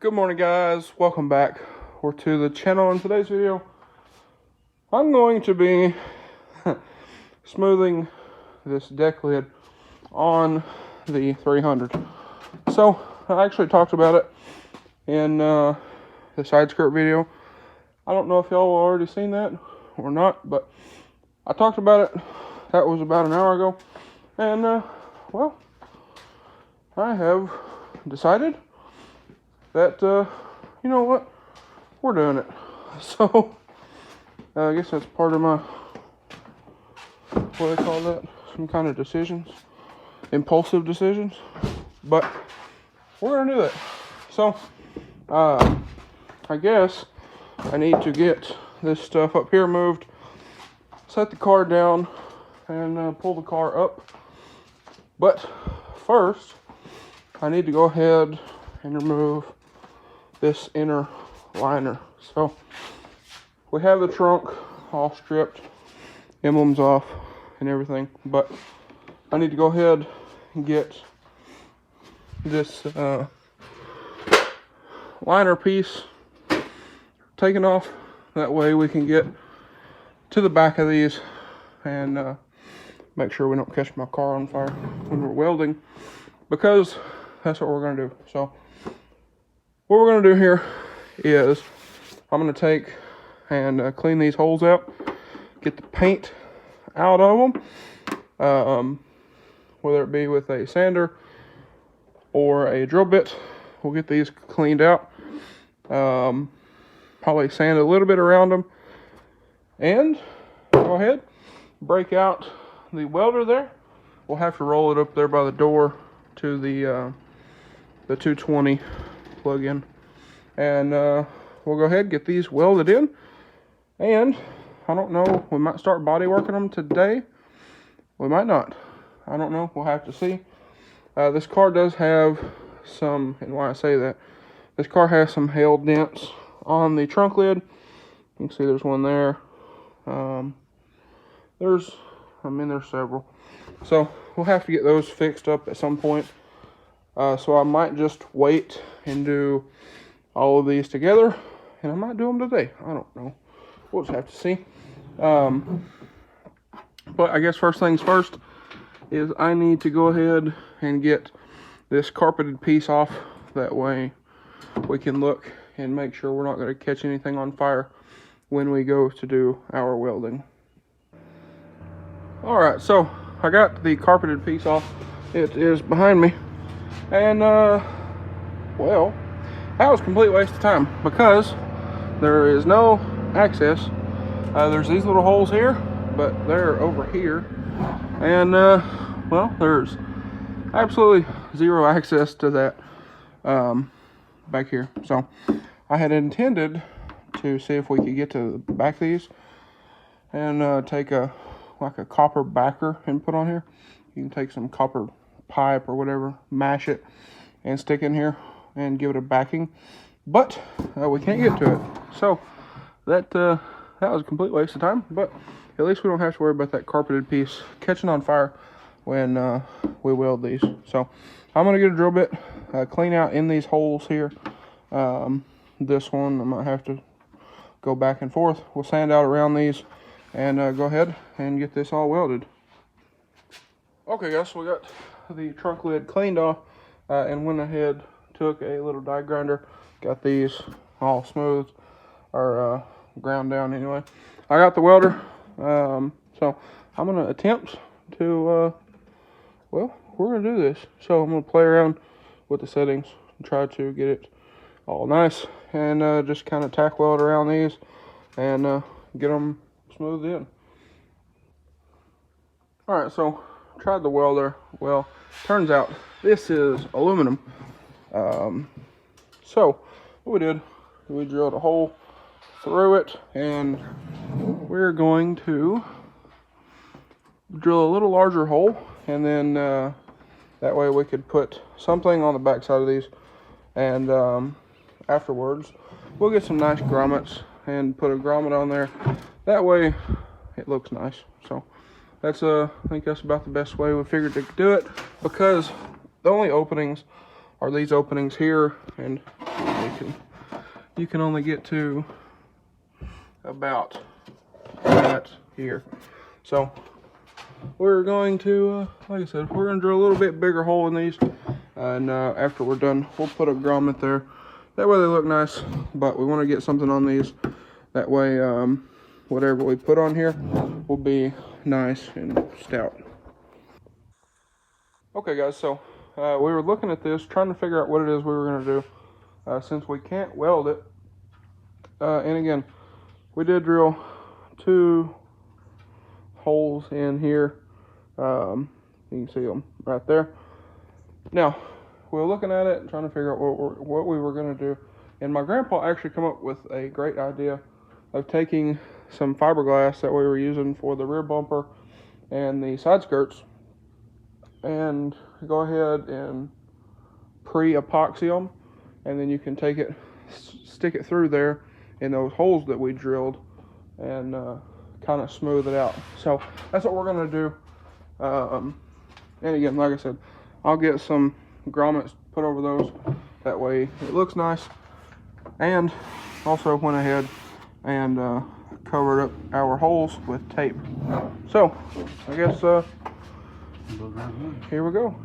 Good morning, guys. Welcome back to the channel. In today's video, I'm going to be smoothing this deck lid on the 300. So I actually talked about it in the side skirt video. I don't know if y'all already seen that or not, but I talked about it. That was about an hour ago, and well, I have decided that, you know what, we're doing it. So, I guess that's part of my, what do they call that? Some kind of decisions. Impulsive decisions. But, we're going to do that. So, I guess I need to get this stuff up here moved, set the car down, and pull the car up. But, first, I need to go ahead and remove this inner liner. So we have the trunk all stripped, emblems off and everything, but I need to go ahead and get this liner piece taken off. That way we can get to the back of these and make sure we don't catch my car on fire when we're welding, because that's what we're going to do. So what we're going to do here is I'm going to take and clean these holes out, get the paint out of them, whether it be with a sander or a drill bit. We'll get these cleaned out, probably sand a little bit around them, and go ahead, break out the welder there. We'll have to roll it up there by the door to the 220 plug-in, and we'll go ahead and get these welded in. And I don't know, we might start body working them today, we might not, I don't know, we'll have to see. This car does have some, and why I say that, this car has some hail dents on the trunk lid. You can see there's one there. There's several, so we'll have to get those fixed up at some point. So I might just wait and do all of these together, and I might do them today. I don't know. We'll just have to see. But I guess first things first is I need to go ahead and get this carpeted piece off. That way we can look and make sure we're not going to catch anything on fire when we go to do our welding. Alright, so I got the carpeted piece off. It is behind me. And, well, that was a complete waste of time, because there is no access. There's these little holes here, but they're over here. And, well, there's absolutely zero access to that back here. So I had intended to see if we could get to the back of these and take like a copper backer and put on here. You can take some copper pipe or whatever, mash it and stick in here and give it a backing, but we can't get to it. So that was a complete waste of time, but at least we don't have to worry about that carpeted piece catching on fire when we weld these. So I'm gonna get a drill bit, clean out in these holes here. This one I might have to go back and forth. We'll sand out around these and go ahead and get this all welded. Okay guys, so we got the trunk lid cleaned off and went ahead, took a little die grinder, got these all smoothed or ground down anyway. I got the welder, so I'm going to attempt to, well, we're going to do this. So I'm going to play around with the settings and try to get it all nice and just kind of tack weld around these and get them smoothed in. Alright, so tried the welder. Well, turns out this is aluminum. So what we did, we drilled a hole through it, and we're going to drill a little larger hole, and then that way we could put something on the back side of these, and afterwards we'll get some nice grommets and put a grommet on there. That way it looks nice. So that's I think that's about the best way we figured to do it, because the only openings are these openings here, and you can only get to about that here. So we're going to, like I said, we're going to drill a little bit bigger hole in these, and after we're done, we'll put a grommet there. That way they look nice, but we want to get something on these. That way, whatever we put on here will be nice and stout. Okay guys, so we were looking at this, trying to figure out what it is we were going to do, since we can't weld it. And again, we did drill 2 holes in here. You can see them right there. Now, we were looking at it and trying to figure out what we were going to do. And my grandpa actually came up with a great idea of taking some fiberglass that we were using for the rear bumper and the side skirts, and go ahead and pre-epoxy them, and then you can take it, stick it through there in those holes that we drilled, and kind of smooth it out. So that's what we're going to do. And again, like I said, I'll get some grommets put over those. That way it looks nice. And also went ahead and covered up our holes with tape. So I guess here we go.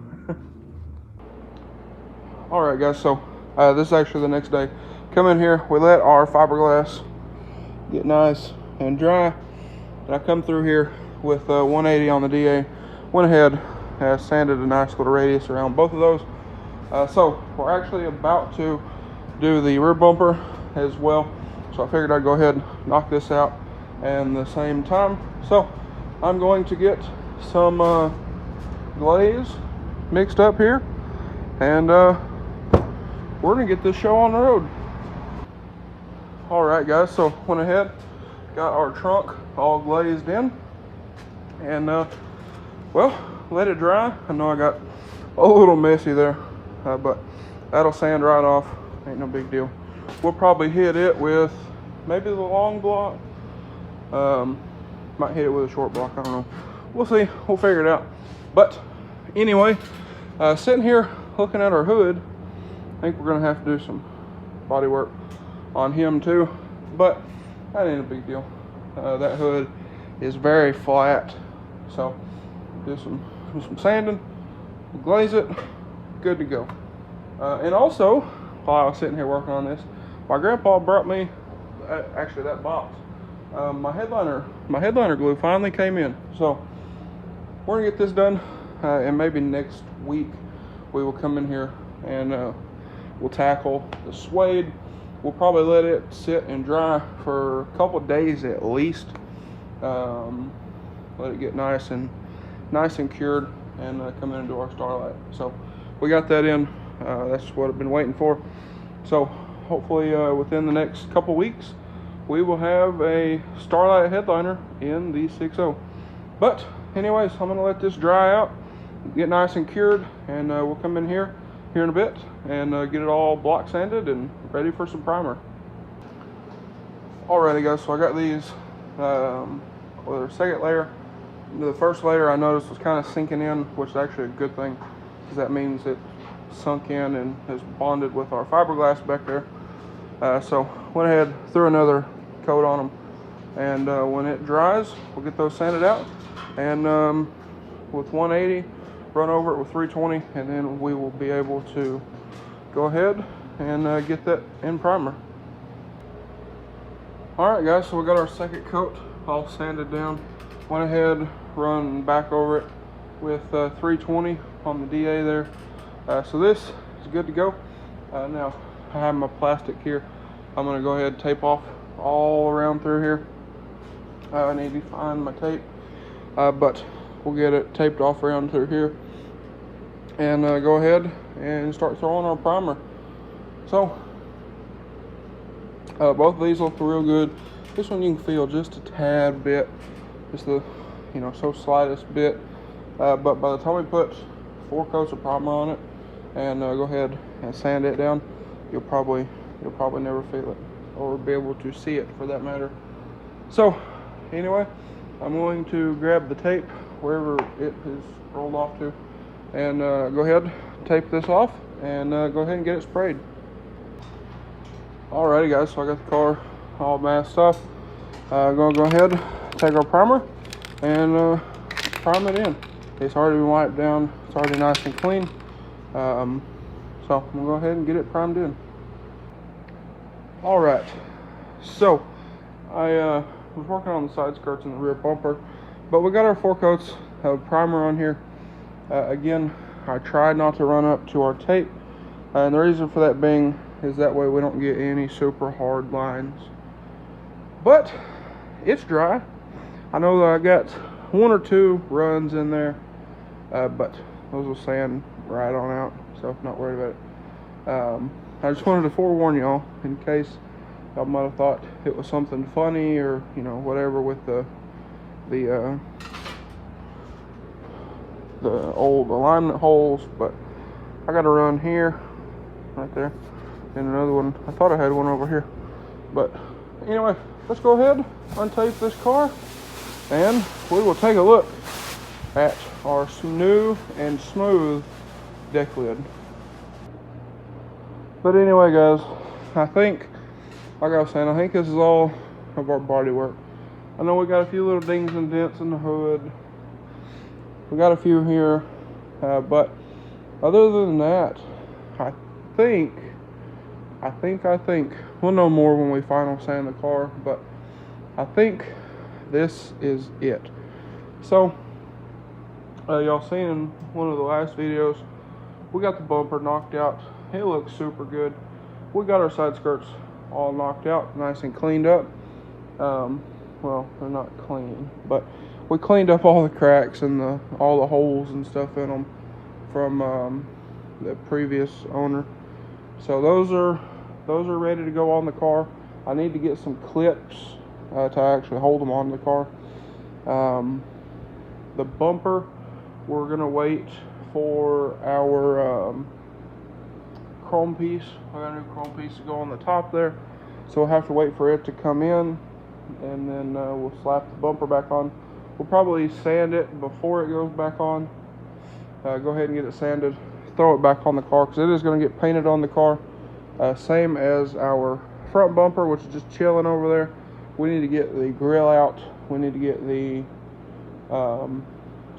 All right guys, so this is actually the next day. Come in here, we let our fiberglass get nice and dry, and I come through here with 180 on the DA. Went ahead, sanded a nice little radius around both of those. So we're actually about to do the rear bumper as well, so I figured I'd go ahead and knock this out at the same time. So I'm going to get some glaze mixed up here, and we're gonna get this show on the road. All right guys, so went ahead, got our trunk all glazed in, and well, let it dry. I know I got a little messy there, but that'll sand right off, ain't no big deal. We'll probably hit it with maybe the long block, might hit it with a short block, I don't know, we'll see, we'll figure it out. But anyway, sitting here looking at our hood, I think we're gonna have to do some body work on him too, but that ain't a big deal. That hood is very flat, so do some sanding, glaze it, good to go. And also, while I was sitting here working on this, my grandpa brought me actually that box. My headliner glue finally came in, so we're gonna get this done, and maybe next week we will come in here and we'll tackle the suede. We'll probably let it sit and dry for a couple days at least. Let it get nice and cured, and come in and do our starlight. So we got that in. That's what I've been waiting for. So hopefully within the next couple weeks we will have a starlight headliner in the 6.0. But anyways, I'm gonna let this dry out, get nice and cured, and we'll come in here in a bit and get it all block sanded and ready for some primer. Alrighty guys, so I got these with our second layer. The first layer I noticed was kind of sinking in, which is actually a good thing, because that means it sunk in and has bonded with our fiberglass back there. So went ahead, threw another coat on them, and when it dries, we'll get those sanded out, and with 180, run over it with 320, and then we will be able to go ahead and get that in primer. Alright guys, so we got our second coat all sanded down. Went ahead, run back over it with 320 on the DA there. So this is good to go. Now I have my plastic here. I'm going to go ahead and tape off all around through here. I need to find my tape, but we'll get it taped off around through here, and go ahead and start throwing our primer. So both of these look real good. This one you can feel just a tad bit, just the so slightest bit, but by the time we put 4 coats of primer on it and go ahead and sand it down, you'll probably never feel it, or be able to see it for that matter. So anyway, I'm going to grab the tape wherever it is rolled off to, and go ahead, tape this off, and go ahead and get it sprayed. Alrighty guys, so I got the car all masked up. Gonna go ahead, take our primer, and prime it in. It's already been wiped down. It's already nice and clean. So I'm gonna go ahead and get it primed in. Alright, so I was working on the side skirts and the rear bumper, but we got our 4 coats of primer on here. Again, I tried not to run up to our tape, and the reason for that being is that way we don't get any super hard lines. But it's dry. I know that I got 1 or 2 runs in there, but those will sand right on out, so not worried about it. I just wanted to forewarn y'all in case y'all might have thought it was something funny or whatever with the old alignment holes, but I got a run here, right there, and another one. I thought I had one over here, but anyway, let's go ahead, untape this car, and we will take a look at our new and smooth deck lid. But anyway guys, I think, like I was saying, I think this is all of our body work. I know we got a few little dings and dents in the hood. We got a few here, but other than that, I think we'll know more when we final sand the car, but I think this is it. So y'all seen in one of the last videos, we got the bumper knocked out. It looks super good. We got our side skirts all knocked out, nice and cleaned up. Well, they're not clean, but we cleaned up all the cracks and all the holes and stuff in them from the previous owner. So those are ready to go on the car. I need to get some clips to actually hold them on the car. The bumper, we're gonna wait for our chrome piece. I got a new chrome piece to go on the top there, so we'll have to wait for it to come in, and then we'll slap the bumper back on. We'll probably sand it before it goes back on. Go ahead and get it sanded, throw it back on the car, because it is going to get painted on the car, same as our front bumper, which is just chilling over there. We need to get the grill out. We need to get the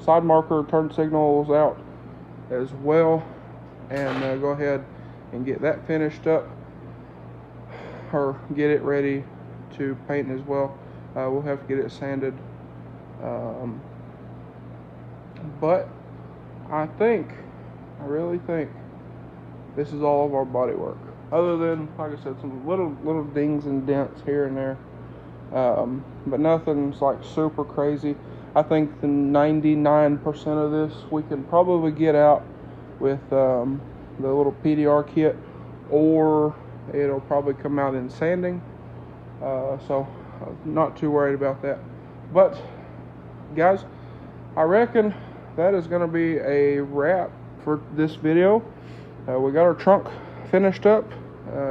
side marker turn signals out as well, and go ahead and get that finished up, or get it ready to paint as well. We'll have to get it sanded, but I really think this is all of our body work, other than, like I said, some little dings and dents here and there, but nothing's like super crazy. I think the 99% of this we can probably get out with the little PDR kit, or it'll probably come out in sanding, so I'm not too worried about that. But guys, I reckon that is going to be a wrap for this video. We got our trunk finished up.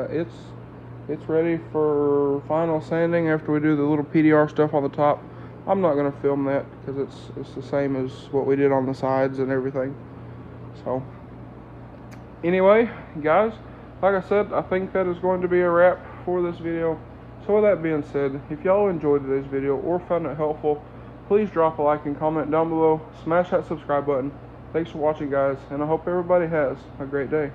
It's ready for final sanding after we do the little PDR stuff on the top. I'm not going to film that because it's the same as what we did on the sides and everything. So anyway guys, like I said, I think that is going to be a wrap for this video. So with that being said, if y'all enjoyed today's video or found it helpful, please drop a like and comment down below. Smash that subscribe button. Thanks for watching guys, and I hope everybody has a great day.